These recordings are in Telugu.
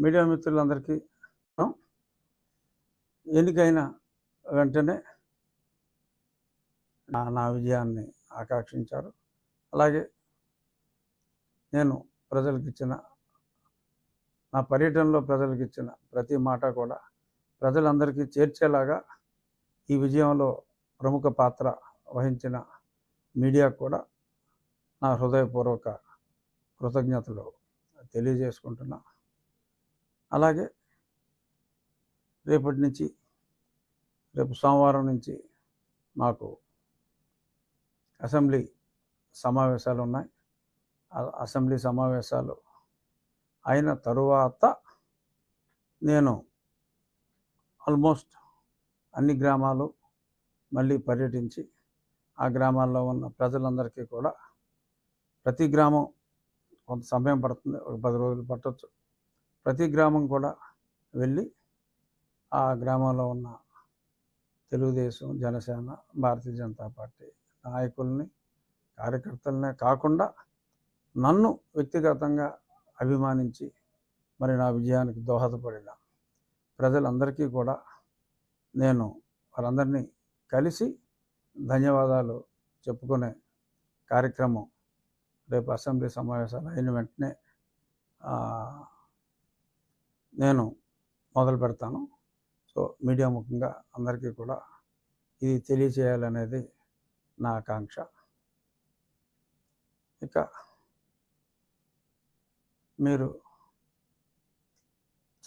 మీడియా మిత్రులందరికీ ఎన్నికైన వెంటనే నా విజయాన్ని ఆకాంక్షించారు. అలాగే నేను ప్రజలకిచ్చిన నా పర్యటనలో ప్రజలకిచ్చిన ప్రతి మాట కూడా ప్రజలందరికీ చేర్చేలాగా ఈ విజయంలో ప్రముఖ పాత్ర వహించిన మీడియాకు కూడా నా హృదయపూర్వక కృతజ్ఞతలు తెలియజేసుకుంటున్నా. అలాగే రేపు సోమవారం నుంచి మాకు అసెంబ్లీ సమావేశాలు ఉన్నాయి. అసెంబ్లీ సమావేశాలు అయిన తరువాత నేను ఆల్మోస్ట్ అన్ని గ్రామాలు మళ్ళీ పర్యటించి ఆ గ్రామాల్లో ఉన్న ప్రజలందరికీ కూడా ప్రతి గ్రామం కొంత సమయం పడుతుంది, ఒక 10 రోజులు పట్టవచ్చు. ప్రతి గ్రామం కూడా వెళ్ళి ఆ గ్రామంలో ఉన్న తెలుగుదేశం, జనసేన, భారతీయ జనతా పార్టీ నాయకుల్ని, కార్యకర్తలనే కాకుండా నన్ను వ్యక్తిగతంగా అభిమానించి మరి నా విజయానికి దోహదపడిన ప్రజలందరికీ కూడా నేను వారందరినీ కలిసి ధన్యవాదాలు చెప్పుకునే కార్యక్రమం రేపు అసెంబ్లీ సమావేశాలు అయిన వెంటనే నేను మొదలు పెడతాను. సో మీడియా ముఖ్యంగా అందరికీ కూడా ఇది తెలియచేయాలనేది నా ఆకాంక్ష. ఇక మీరు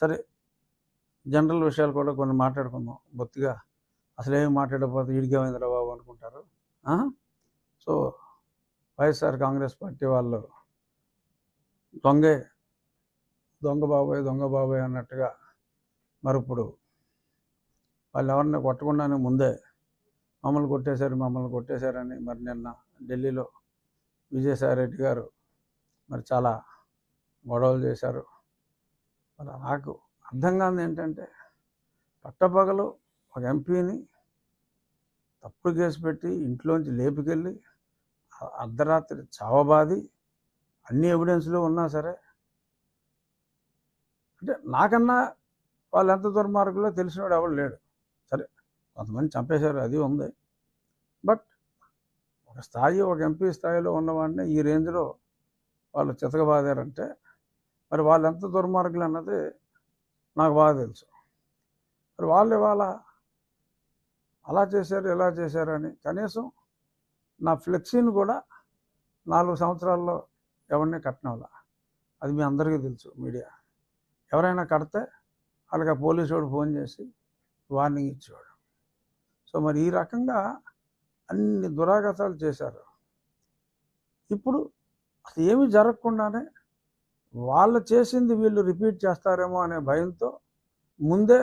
సరే జనరల్ విషయాలు కూడా కొన్ని మాట్లాడుకుందాం. బొత్తిగా అసలేమి మాట్లాడకపోతే ఈడికేమైందిరా బాబు అనుకుంటారు. సో వైఎస్ఆర్ కాంగ్రెస్ పార్టీ వాళ్ళు దొంగ బాబాయ్ అన్నట్టుగా మరి ఇప్పుడు వాళ్ళు ఎవరిని కొట్టకుండానే ముందే మమ్మల్ని కొట్టేశారని మరి నిన్న ఢిల్లీలో విజయసాయిరెడ్డి గారు మరి చాలా గొడవలు చేశారు. మరి నాకు అర్థం కాదు ఏంటంటే పట్టపగలు ఒక ఎంపీని తప్పుడు కేసు పెట్టి ఇంట్లోంచి లేపుకెళ్ళి అర్ధరాత్రి చావబాది అన్ని ఎవిడెన్స్లు ఉన్నా సరే, అంటే నాకన్నా వాళ్ళు ఎంత దుర్మార్గులో తెలిసినవాడు ఎవరు లేడు. సరే కొంతమంది చంపేశారు, అది ఉంది. బట్ ఒక ఎంపీ స్థాయిలో ఉన్నవాడిని ఈ రేంజ్లో వాళ్ళు చితకబాదారంటే మరి వాళ్ళు ఎంత దుర్మార్గులు అన్నది నాకు బాగా తెలుసు. మరి వాళ్ళు ఇవాళ అలా చేశారు ఇలా చేశారు అని కనీసం నా ఫ్లెక్సీని కూడా 4 సంవత్సరాల్లో ఎవరిని కట్టనవలా. అది మీ అందరికీ తెలుసు. మీడియా ఎవరైనా కడితే వాళ్ళకి ఆ పోలీసు వాడు ఫోన్ చేసి వార్నింగ్ ఇచ్చేవాడు. సో మరి ఈ రకంగా అన్ని దురాగతాలు చేశారు. ఇప్పుడు అసలు ఏమీ జరగకుండానే వాళ్ళు చేసింది వీళ్ళు రిపీట్ చేస్తారేమో అనే భయంతో ముందే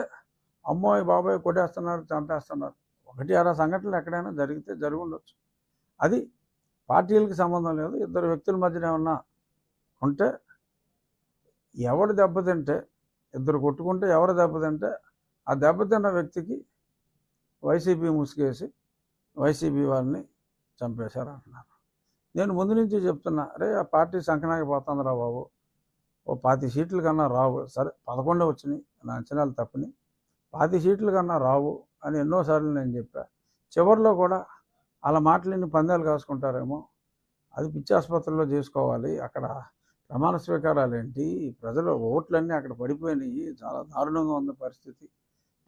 అమ్మోయ్ బాబాయ్ కొట్టేస్తున్నారు, చంపేస్తున్నారు. 1-6 సంఘటనలు ఎక్కడైనా జరిగి ఉండొచ్చు. అది పార్టీలకి సంబంధం లేదు. ఇద్దరు వ్యక్తుల మధ్యన ఏమన్నా ఉంటే ఎవడు దెబ్బతింటే, ఇద్దరు కొట్టుకుంటే ఎవరు దెబ్బతింటే ఆ దెబ్బతిన్న వ్యక్తికి వైసీపీ ముసుగేసి వైసీపీ వాళ్ళని చంపేశారు అంటున్నారు. నేను ముందు నుంచి చెప్తున్నా, ఆ పార్టీ సంకనాకి పోతుందిరా బాబు, ఓ 20 సీట్ల కన్నా రావు. సరే 11 వచ్చినాయి, నా అంచనాలు తప్పని. 20 సీట్ల కన్నా రావు అని ఎన్నోసార్లు నేను చెప్పా. చివరిలో కూడా అలా మాటలని పందాలు కాసుకుంటారేమో, అది పిచ్చి ఆసుపత్రిలో చేసుకోవాలి. అక్కడ ప్రమాణ స్వీకారాలు ఏంటి, ప్రజల ఓట్లన్నీ అక్కడ పడిపోయినాయి, చాలా దారుణంగా ఉంది పరిస్థితి.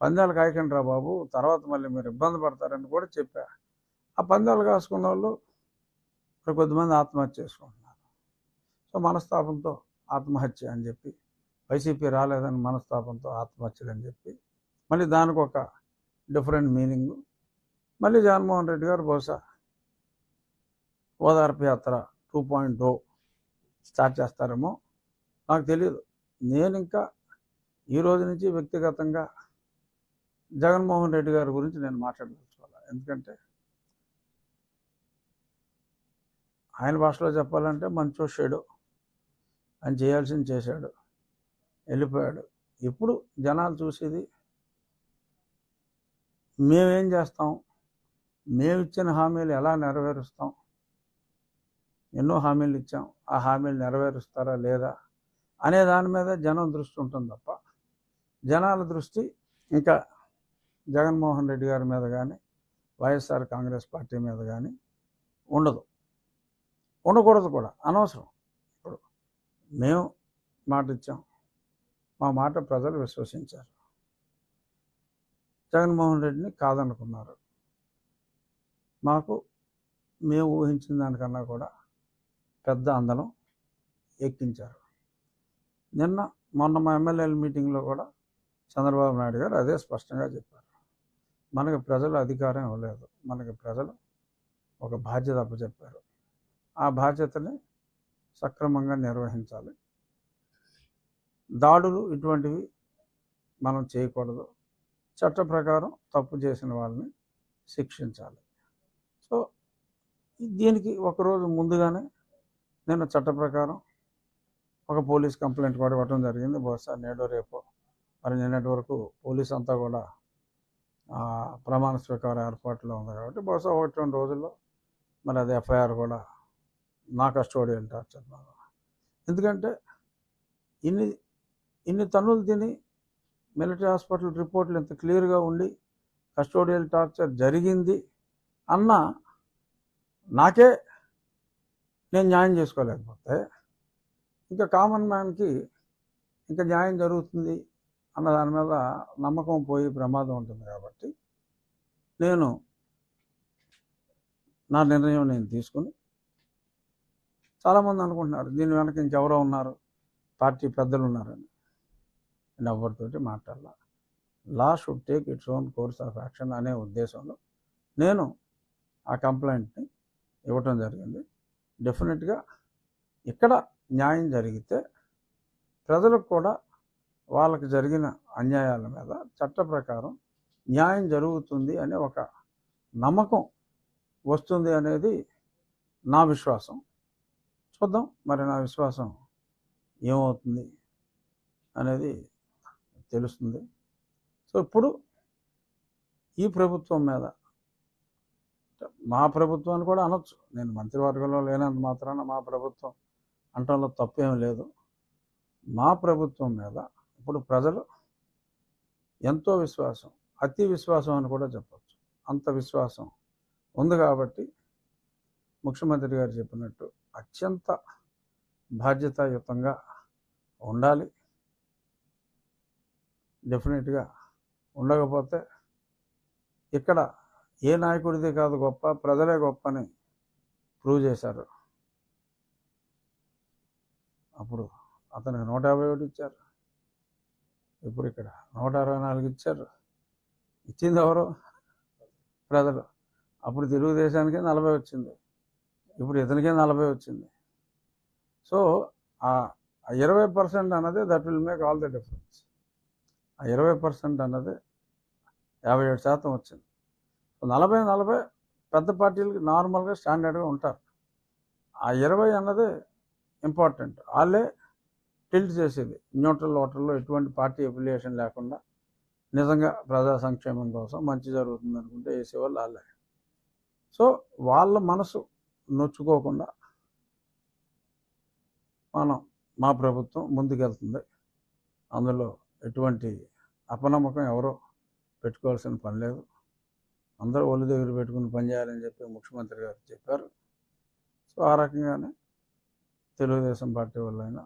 పందాలు కాయకండి రా బాబు, తర్వాత మళ్ళీ మీరు ఇబ్బంది పడతారని కూడా చెప్పా. ఆ పందాలు కాసుకున్న వాళ్ళు ఇప్పుడు కొద్దిమంది ఆత్మహత్య చేసుకుంటున్నారు. సో మనస్తాపంతో ఆత్మహత్య అని చెప్పి, వైసీపీ రాలేదని మనస్తాపంతో ఆత్మహత్యలని చెప్పి మళ్ళీ దానికి ఒక డిఫరెంట్ మీనింగు. మళ్ళీ జగన్మోహన్ రెడ్డి గారు బహుశా ఓదార్పు యాత్ర 2.0 స్టార్ట్ చేస్తారేమో, నాకు తెలియదు. నేను ఇంకా ఈ రోజు నుంచి వ్యక్తిగతంగా జగన్మోహన్ రెడ్డి గారి గురించి నేను మాట్లాడదలుచుకోవాలి. ఎందుకంటే ఆయన భాషలో చెప్పాలంటే మంచోషాడు, ఆయన చేయాల్సింది చేశాడు, వెళ్ళిపోయాడు. ఇప్పుడు జనాలు చూసేది మేమేం చేస్తాం, మేమిచ్చిన హామీలు ఎలా నెరవేరుస్తాం, ఎన్నో హామీలు ఇచ్చాం, ఆ హామీలు నెరవేరుస్తారా లేదా అనే దాని మీద జనం దృష్టి ఉంటుంది తప్ప జనాల దృష్టి ఇంకా జగన్మోహన్ రెడ్డి గారి మీద కానీ వైఎస్ఆర్ కాంగ్రెస్ పార్టీ మీద కానీ ఉండదు, ఉండకూడదు కూడా, అనవసరం. ఇప్పుడు మేము మాట ఇచ్చాం, మా మాట ప్రజలు విశ్వసించారు, జగన్మోహన్ రెడ్డిని కాదనుకున్నారు. మాకు మేము ఊహించిన దానికన్నా కూడా పెద్ద అందలం ఎక్కించారు. మొన్న మా ఎమ్మెల్యేల మీటింగ్లో కూడా చంద్రబాబు నాయుడు గారు అదే స్పష్టంగా చెప్పారు. మనకి ప్రజలు అధికారం ఇవ్వలేదు, మనకి ప్రజలు ఒక బాధ్యత అప్పచెప్పారు, ఆ బాధ్యతని సక్రమంగా నిర్వహించాలి, దాడులు ఇటువంటివి మనం చేయకూడదు, చట్ట ప్రకారం తప్పు చేసిన వాళ్ళని శిక్షించాలి. సో దీనికి ఒకరోజు ముందుగానే నేను చట్ట ప్రకారం ఒక పోలీస్ కంప్లైంట్ కూడా ఇవ్వడం జరిగింది. బహుశా నేడో రేపో, మరి నిన్నటి వరకు పోలీస్ అంతా కూడా ప్రమాణ స్వీకార ఏర్పాట్లో ఉంది కాబట్టి బహుశా 1-2 రోజుల్లో మరి అది ఎఫ్ఐఆర్ కూడా నా కస్టోడియల్ టార్చర్ మీద. ఎందుకంటే ఇన్ని తన్నులు తిని మిలిటరీ హాస్పిటల్ రిపోర్ట్లు ఇంత క్లియర్గా ఉండి కస్టోడియల్ టార్చర్ జరిగింది అన్న నాకే నేను న్యాయం చేసుకోలేకపోతే ఇంకా కామన్ మ్యాన్కి ఇంకా న్యాయం జరుగుతుంది అన్న దాని మీద నమ్మకం పోయి ప్రమాదం ఉంటుంది. కాబట్టి నేను నా నిర్ణయం నేను తీసుకుని, చాలామంది అనుకుంటున్నారు దీని వెనక ఇంకెవరో ఉన్నారు, పార్టీ పెద్దలు ఉన్నారని. నేను ఎవరితోటి మాట్లాడాల. Law should take its own course of action అనే ఉద్దేశంలో నేను ఆ కంప్లైంట్ని ఇవ్వటం జరిగింది. డెఫినెట్గా ఇక్కడ న్యాయం జరిగితే ప్రజలకు కూడా వాళ్ళకి జరిగిన అన్యాయాల మీద చట్ట ప్రకారం న్యాయం జరుగుతుంది అనే ఒక నమ్మకం వస్తుంది అనేది నా విశ్వాసం. చూద్దాం మరి నా విశ్వాసం ఏమవుతుంది అనేది తెలుస్తుంది. సో ఇప్పుడు ఈ ప్రభుత్వం మీద, మా ప్రభుత్వాన్ని కూడా అనొచ్చు, నేను మంత్రివర్గంలో లేనంత మాత్రాన మా ప్రభుత్వం అంటంలో తప్పేం లేదు. మా ప్రభుత్వం మీద ఇప్పుడు ప్రజలు ఎంతో విశ్వాసం, అతి విశ్వాసం అని కూడా చెప్పచ్చు, అంత విశ్వాసం ఉంది. కాబట్టి ముఖ్యమంత్రి గారు చెప్పినట్టు అత్యంత బాధ్యతాయుతంగా ఉండాలి. డెఫినెట్గా ఉండకపోతే ఇక్కడ ఏ నాయకుడిది కాదు గొప్ప, ప్రజలే గొప్ప అని ప్రూవ్ చేశారు. అప్పుడు అతనికి 151 ఇచ్చారు, ఇప్పుడు ఇక్కడ 164 ఇచ్చారు. ఇచ్చింది ఎవరు? ప్రజలు. అప్పుడు తెలుగుదేశానికి 40 వచ్చింది, ఇప్పుడు ఇతనికే 40 వచ్చింది. సో ఆ 20% అన్నది that will make all the difference. ఆ 20% అన్నది 57% వచ్చింది. 40 పెద్ద పార్టీలకి నార్మల్గా స్టాండర్డ్గా ఉంటారు. ఆ 20 అన్నది ఇంపార్టెంట్. వాళ్ళే టిల్ట్ చేసేది, న్యూట్రల్ ఓటర్లో ఎటువంటి పార్టీ అఫిలియేషన్ లేకుండా నిజంగా ప్రజా సంక్షేమం కోసం మంచి జరుగుతుంది అనుకుంటే వేసేవాళ్ళు వాళ్ళే. సో వాళ్ళ మనసు నొచ్చుకోకుండా మా ప్రభుత్వం ముందుకెళ్తుంది. అందులో ఎటువంటి అపనమ్మకం ఎవరో పెట్టుకోవాల్సిన పని లేదు. అందరూ ఒళ్ళు దగ్గర పెట్టుకుని పనిచేయాలని చెప్పి ముఖ్యమంత్రి గారు చెప్పారు. సో ఆ రకంగానే తెలుగుదేశం పార్టీ వాళ్ళైనా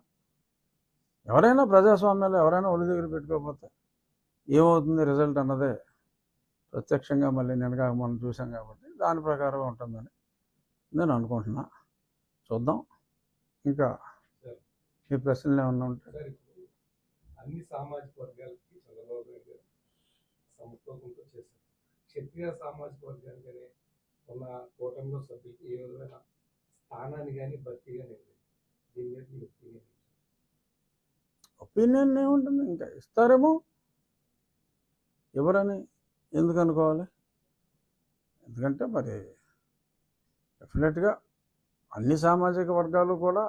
ఎవరైనా ప్రజాస్వామ్యంలో ఎవరైనా ఒళ్ళు దగ్గర పెట్టుకోకపోతే ఏమవుతుంది రిజల్ట్ అన్నదే ప్రత్యక్షంగా మళ్ళీ నిన్నగా మనం చూసాం. కాబట్టి దాని ప్రకారం ఉంటుందని నేను అనుకుంటున్నా. చూద్దాం. ఇంకా మీ ప్రశ్నలు ఏమన్నా ఉంటే. అన్ని సామాజిక వర్గాలకి చంద్రబాబు నాయుడు గారు సమతూకంతో చేశారు. క్షత్రియ సామాజిక వర్గానికి ఉన్న కూటమిలో సభ్యులకి ఏ విధమైన స్థానాన్ని కానీ భర్తీ కానీ దీని మీద మీ ఒపీనియన్ ఏముంటుంది, ఇంకా ఇస్తారేమో, ఎవరని ఎందుకు అనుకోవాలి. ఎందుకంటే మరి డెఫినెట్గా అన్ని సామాజిక వర్గాలు కూడా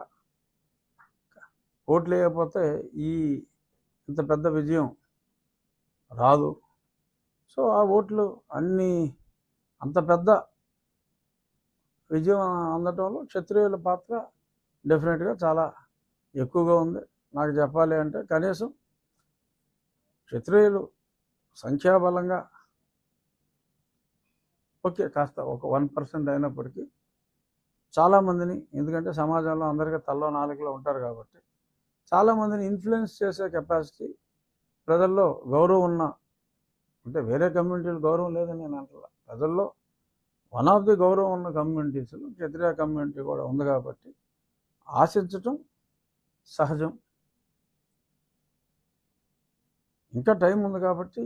ఓట్లు వేయకపోతే ఇంత పెద్ద విజయం రాదు. సో ఆ ఓట్లు అంత పెద్ద విజయం అందటంలో క్షత్రియుల పాత్ర డెఫినెట్గా చాలా ఎక్కువగా ఉంది. నాకు చెప్పాలి అంటే కనీసం క్షత్రియులు సంఖ్యాబలంగా ఓకే కాస్త ఒక 1% అయినప్పటికీ చాలామందిని, ఎందుకంటే సమాజంలో అందరికీ తల్లో నాలుగులో ఉంటారు కాబట్టి చాలామందిని ఇన్ఫ్లుయెన్స్ చేసే కెపాసిటీ ప్రజల్లో గౌరవం ఉన్న, అంటే వేరే కమ్యూనిటీలు గౌరవం లేదని నేను అంటున్నా, ప్రజల్లో వన్ ఆఫ్ ది గౌరవం ఉన్న కమ్యూనిటీస్లో క్షత్రియ కమ్యూనిటీ కూడా ఉంది కాబట్టి ఆశించటం సహజం. ఇంకా టైం ఉంది కాబట్టి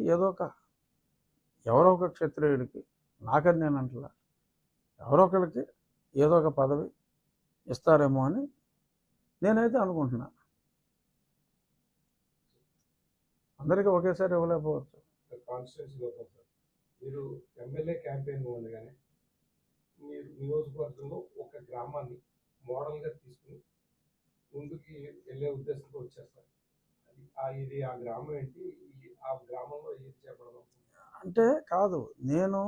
ఎవరో ఒక క్షత్రియుడికి, నాకని నేను అంటలా, ఎవరో ఒకరికి ఏదో ఒక పదవి ఇస్తారేమో అని నేనైతే అనుకుంటున్నా. అందరికీ ఒకేసారి ఇవ్వలేకపోవచ్చు. కాన్స్టిట్యూన్సీలో సార్ మీరు ఎమ్మెల్యే క్యాంపెయిన్ ఉండగానే మీరు నియోజకవర్గంలో ఒక గ్రామాన్ని మోడల్గా తీసుకుని ముందుకి వెళ్ళే ఉద్దేశంతో వచ్చేస్తారు. ఇది ఆ గ్రామం ఏంటి, ఆ గ్రామంలో ఏది చేపడదాం అంటే కాదు, నేను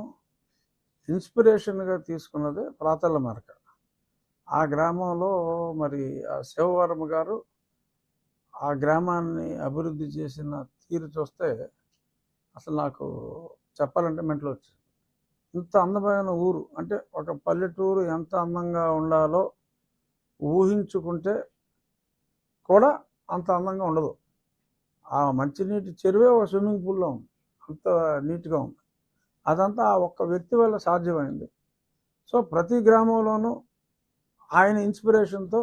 ఇన్స్పిరేషన్గా తీసుకున్నది ప్రాతల మరక. ఆ గ్రామంలో మరి శివవర్మ గారు ఆ గ్రామాన్ని అభివృద్ధి చేసిన తీరు చూస్తే అసలు నాకు చెప్పాలంటే మెంటలు వచ్చింది. ఇంత అందమైన ఊరు, అంటే ఒక పల్లెటూరు ఎంత అందంగా ఉండాలో ఊహించుకుంటే కూడా అంత అందంగా ఉండదు. ఆ మంచినీటి చెరువే ఒక స్విమ్మింగ్ పూల్లో ఉంది, అంత నీట్గా ఉంది. అదంతా ఆ ఒక్క వ్యక్తి వల్ల సాధ్యమైంది. సో ప్రతి గ్రామంలోనూ ఆయన ఇన్స్పిరేషన్తో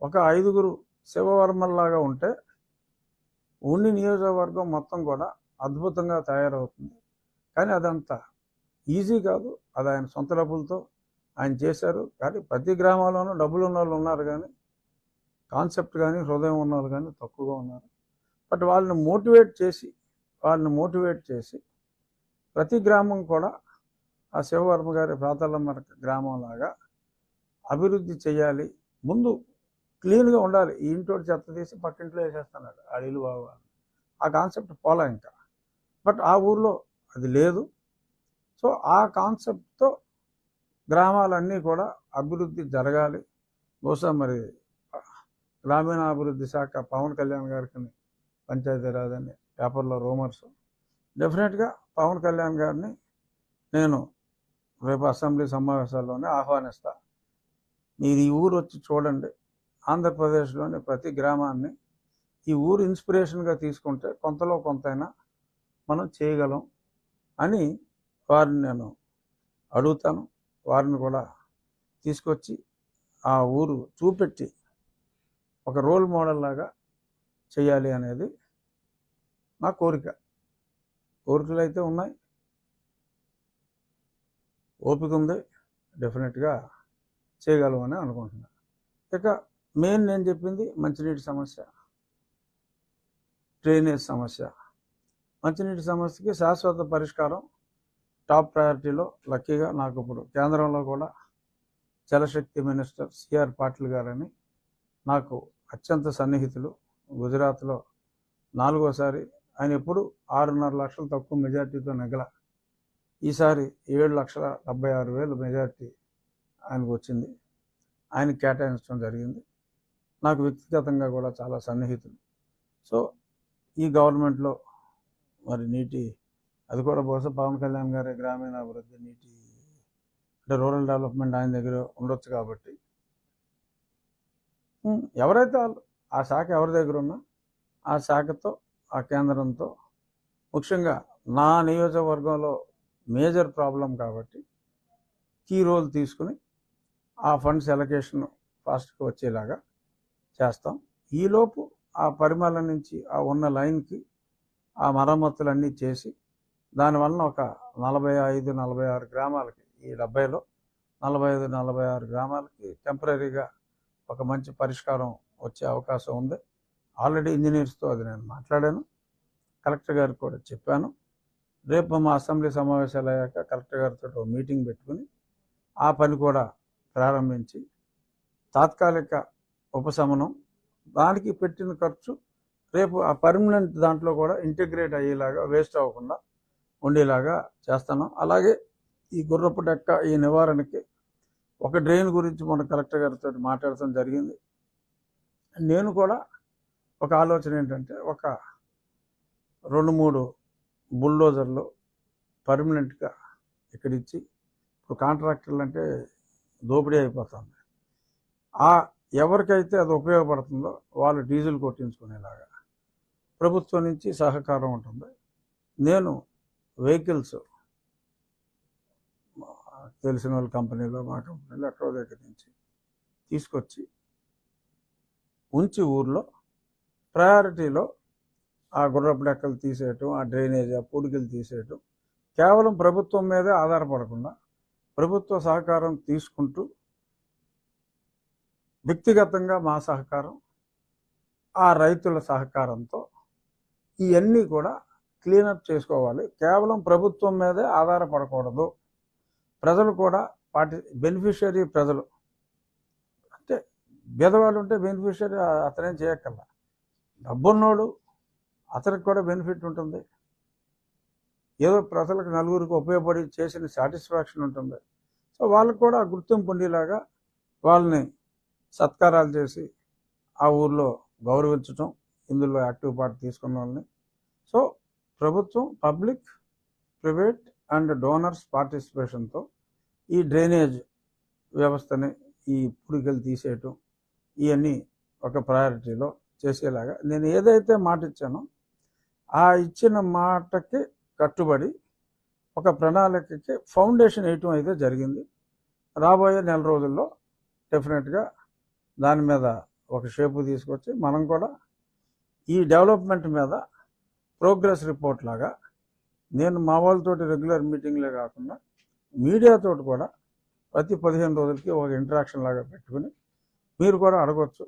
ఒక 5గురు శివవర్మల్లాగా ఉంటే ఉన్ని నియోజకవర్గం మొత్తం కూడా అద్భుతంగా తయారవుతుంది. కానీ అదంతా ఈజీ కాదు, అది ఆయన సొంత డబ్బులతో ఆయన చేశారు. కానీ ప్రతి గ్రామాల్లోనూ డబ్బులు ఉన్న వాళ్ళు ఉన్నారు, కానీ కాన్సెప్ట్ కానీ హృదయం ఉన్న వాళ్ళు కానీ తక్కువగా ఉన్నారు. బట్ వాళ్ళని మోటివేట్ చేసి ప్రతి గ్రామం కూడా ఆ శివవర్మ గారి ప్రాతలమ్మ గ్రామంలాగా అభివృద్ధి చేయాలి. ముందు క్లీన్గా ఉండాలి. ఈ ఇంటోటి చెత్త తీసి పక్కింట్లో వేసేస్తున్నాడు, ఆ ఇల్లు బాగోవాలి, ఆ కాన్సెప్ట్ పోలా ఇంకా. బట్ ఆ ఊర్లో అది లేదు. సో ఆ కాన్సెప్ట్తో గ్రామాలన్నీ కూడా అభివృద్ధి జరగాలి. బహుశా మరి గ్రామీణాభివృద్ధి శాఖ పవన్ కళ్యాణ్ గారికి పంచాయతీరాజ్ అని పేపర్లో రూమర్స్, డెఫినెట్గా పవన్ కళ్యాణ్ గారిని నేను రేపు అసెంబ్లీ సమావేశాల్లోనే ఆహ్వానిస్తా. మీరు ఈ ఊరు వచ్చి చూడండి, ఆంధ్రప్రదేశ్లోని ప్రతి గ్రామాన్ని ఈ ఊరు ఇన్స్పిరేషన్గా తీసుకుంటే కొంతలో కొంతైనా మనం చేయగలం అని వారిని నేను అడుగుతాను. వారిని కూడా తీసుకొచ్చి ఆ ఊరు చూపెట్టి ఒక రోల్ మోడల్ లాగా చేయాలి అనేది నా కోరికలు అయితే ఉన్నాయి, ఓపిక ఉంది, డెఫినెట్గా చేయగలమని అనుకుంటున్నాను. ఇక మెయిన్ నేను చెప్పింది మంచినీటి సమస్య, డ్రైనేజ్ సమస్య. మంచినీటి సమస్యకి శాశ్వత పరిష్కారం టాప్ ప్రయారిటీలో. లక్కీగా నాకు ఇప్పుడు కేంద్రంలో కూడా జలశక్తి మినిస్టర్ సిఆర్ పాటిల్ గారని నాకు అత్యంత సన్నిహితులు. గుజరాత్లో 4వసారి ఆయన ఎప్పుడు 6.5 లక్షలు తక్కువ మెజార్టీతో నెగల. ఈసారి 7,76,000 మెజార్టీ ఆయనకు వచ్చింది. ఆయనకు కేటాయించడం జరిగింది. నాకు వ్యక్తిగతంగా కూడా చాలా సన్నిహితులు. సో ఈ గవర్నమెంట్లో మరి అది కూడా బహుశా పవన్ కళ్యాణ్ గారి గ్రామీణాభివృద్ధి అంటే రూరల్ డెవలప్మెంట్ ఆయన దగ్గర ఉండొచ్చు కాబట్టి ఎవరైతే ఆ శాఖ ఎవరి దగ్గర ఉన్నా ఆ శాఖతో, ఆ కేంద్రంతో, ముఖ్యంగా నా నియోజకవర్గంలో మేజర్ ప్రాబ్లం కాబట్టి కీ రోల్ తీసుకుని ఆ ఫండ్స్ ఎలకేషన్ ఫాస్ట్గా వచ్చేలాగా చేస్తాం. ఈలోపు ఆ పరిమళ నుంచి ఆ ఉన్న లైన్కి ఆ మరమ్మతులన్నీ చేసి దానివల్ల ఒక 45-46 గ్రామాలకి, ఈ 70లో 45-46 గ్రామాలకి టెంపరీగా ఒక మంచి పరిష్కారం వచ్చే అవకాశం ఉంది. ఆల్రెడీ ఇంజనీర్స్తో అది నేను మాట్లాడాను, కలెక్టర్ గారికి కూడా చెప్పాను. రేపు మా అసెంబ్లీ సమావేశాలు అయ్యాక కలెక్టర్ గారితో మీటింగ్ పెట్టుకుని ఆ పని కూడా ప్రారంభించి తాత్కాలిక ఉపశమనం, దానికి పెట్టిన ఖర్చు రేపు ఆ పర్మనెంట్ దాంట్లో కూడా ఇంటిగ్రేట్ అయ్యేలాగా, వేస్ట్ అవ్వకుండా ఉండేలాగా చేస్తాను. అలాగే ఈ గుర్రపు డెక్క ఈ నివారణకి ఒక డ్రైన్ గురించి మన కలెక్టర్ గారితో మాట్లాడటం జరిగింది. నేను కూడా ఒక ఆలోచన ఏంటంటే ఒక 2-3 బుల్డోజర్లు పర్మనెంట్గా ఇక్కడ ఇచ్చి, ఇప్పుడు కాంట్రాక్టర్లు అంటే దోపిడీ అయిపోతుంది. ఎవరికైతే అది ఉపయోగపడుతుందో వాళ్ళు డీజిల్ కొట్టించుకునేలాగా ప్రభుత్వం నుంచి సహకారం ఉంటుంది. నేను వెహికల్స్ తెలిసిన వాళ్ళ కంపెనీలో, మా కంపెనీలో ఎక్కడో దగ్గర నుంచి తీసుకొచ్చి ఉంచి ఊర్లో ప్రయారిటీలో ఆ గుర్రపు డెక్కలు తీసేయటం, ఆ డ్రైనేజ్, ఆ పూడికలు తీసేయటం, కేవలం ప్రభుత్వం మీదే ఆధారపడకుండా ప్రభుత్వ సహకారం తీసుకుంటూ వ్యక్తిగతంగా మా సహకారం, ఆ రైతుల సహకారంతో ఇవన్నీ కూడా క్లీనప్ చేసుకోవాలి. కేవలం ప్రభుత్వం మీదే ఆధారపడకూడదు. ప్రజలు కూడా బెనిఫిషియరీ ప్రజలు అంటే బీదవాళ్ళు ఉంటే బెనిఫిషియరీ అతనేం చేయక్కర్లా. డబ్బున్నోడు అతనికి కూడా బెనిఫిట్ ఉంటుంది. ఏదో ప్రజలకు నలుగురికి ఉపయోగపడి చేసిన సాటిస్ఫాక్షన్ ఉంటుంది. సో వాళ్ళకు కూడా గుర్తింపు ఉండేలాగా వాళ్ళని సత్కారాలు చేసి ఆ ఊర్లో గౌరవించటం, ఇందులో యాక్టివ్ పార్ట్ తీసుకున్న వాళ్ళని. సో ప్రభుత్వం, పబ్లిక్, ప్రైవేట్ అండ్ డోనర్స్ పార్టిసిపేషన్తో ఈ డ్రైనేజ్ వ్యవస్థని, ఈ పూడికలు తీసేయటం, ఇవన్నీ ఒక ప్రయారిటీలో చేసేలాగా నేను ఏదైతే మాట ఇచ్చానో ఆ ఇచ్చిన మాటకి కట్టుబడి ఒక ప్రణాళికకి ఫౌండేషన్ వేయటం అయితే జరిగింది. రాబోయే నెల రోజుల్లో డెఫినెట్గా దాని మీద ఒక షేపు తీసుకొచ్చి మనం కూడా ఈ డెవలప్మెంట్ మీద ప్రోగ్రెస్ రిపోర్ట్ లాగా నేను మా వాళ్ళతోటి రెగ్యులర్ మీటింగ్లే కాకుండా మీడియాతో కూడా ప్రతి 15 రోజులకి ఒక ఇంటరాక్షన్ లాగా పెట్టుకుని మీరు కూడా అడగవచ్చు,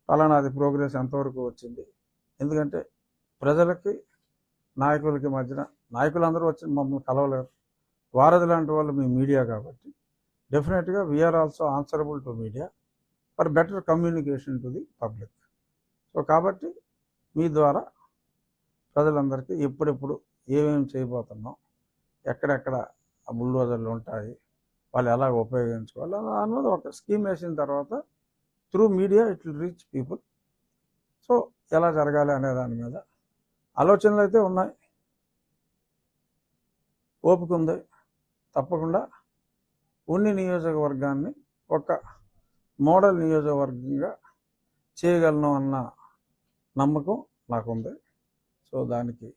ఫలానాది ప్రోగ్రెస్ ఎంతవరకు వచ్చింది. ఎందుకంటే ప్రజలకి నాయకులకి మధ్యన నాయకులందరూ వచ్చి మమ్మల్ని కలవలేరు. వారధి లాంటి వాళ్ళు మీ మీడియా కాబట్టి డెఫినెట్గా we are also answerable to media for better communication to the public. So కాబట్టి మీ ద్వారా ప్రజలందరికీ ఎప్పుడెప్పుడు ఏమేమి చేయబోతున్నాం, ఎక్కడెక్కడ ఆ బుల్డోజర్లు ఉంటాయి, వాళ్ళు ఎలా ఉపయోగించుకోవాలి అన్నది ఒక స్కీమ్ వేసిన తర్వాత through media it will reach people. So ఎలా జరగాలి అనే దాని మీద ఆలోచనలు అయితే ఉన్నాయి, ఓపిక ఉంది. తప్పకుండా ఉన్ని నియోజకవర్గాన్ని ఒక మోడల్ నియోజకవర్గంగా చేయగలను అన్న నమ్మకం నాకుంది. సో దానికి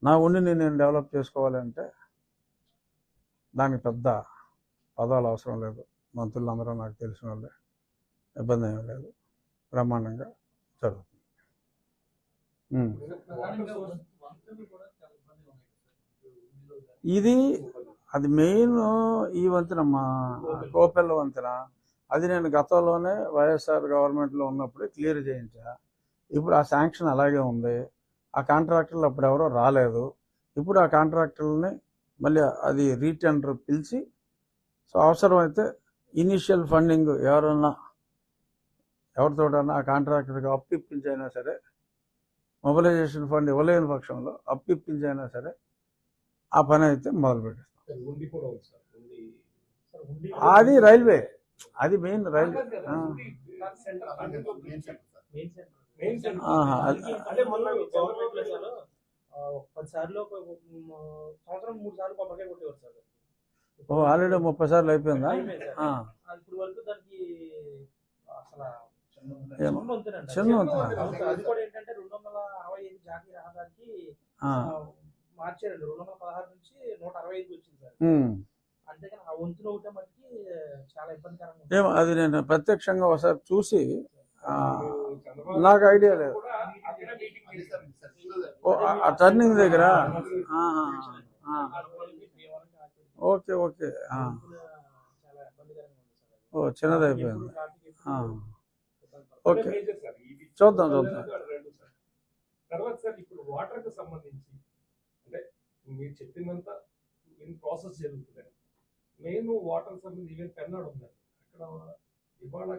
నా ఉండిని నేను డెవలప్ చేసుకోవాలంటే దానికి పెద్ద పదాలు అవసరం లేదు. మంత్రులందరూ నాకు తెలిసిన వాళ్ళే, ఇబ్బంది ఏమీ లేదు, బ్రహ్మాండంగా జరుగుతుంది. ఇది అది మెయిన్ ఈ వంతెన, మా కోపెల్ల వంతెన, అది నేను గతంలోనే వైఎస్ఆర్ గవర్నమెంట్లో ఉన్నప్పుడే క్లియర్ చేయించా. ఇప్పుడు ఆ శాంక్షన్ అలాగే ఉంది. ఆ కాంట్రాక్టర్లు అప్పుడు ఎవరో రాలేదు. ఇప్పుడు ఆ కాంట్రాక్టర్లని మళ్ళీ అది రీటెండర్ పిలిచి, సో అవసరమైతే ఇనీషియల్ ఫండింగ్ ఎవరితోటన్నా ఆ కాంట్రాక్టర్కి అప్పు ఇప్పించైనా సరే, మొబిలైజేషన్ ఫండ్ ఇవ్వలేని పక్షంలో అప్పు ఇప్పించైనా సరే ఆ పని అయితే మొదలుపెట్టాం. అది రైల్వే, అది మెయిన్ రైల్వే. ఆల్రెడీ 30 సార్లు అయిపోయిందా? చిన్న మార్చారండి. 216 నుంచి 165 వచ్చింది సార్. అంతేకాని ఆ వంతున ఒకటే మట్టికి చాలా ఇబ్బందికరంగా ఏమో అది నేను ప్రత్యక్షంగా ఒకసారి చూసి నాకు ఐడియా లేదు. ఆ టర్నింగ్ దగ్గర ఓకే ఓకే. ఓ చిన్నది అయిపోయింది. ఓకే చూద్దాం. తర్వాత సార్ ఇప్పుడు వాటర్ కు సంబంధించి అంటే మీరు చెప్పినంత ప్రాసెస్ జరుగుతుంది. మెయిన్ వాటర్ సంబంధించి ఈవెన్ పెన్నాడు ఉందండి అక్కడ ఇవాళ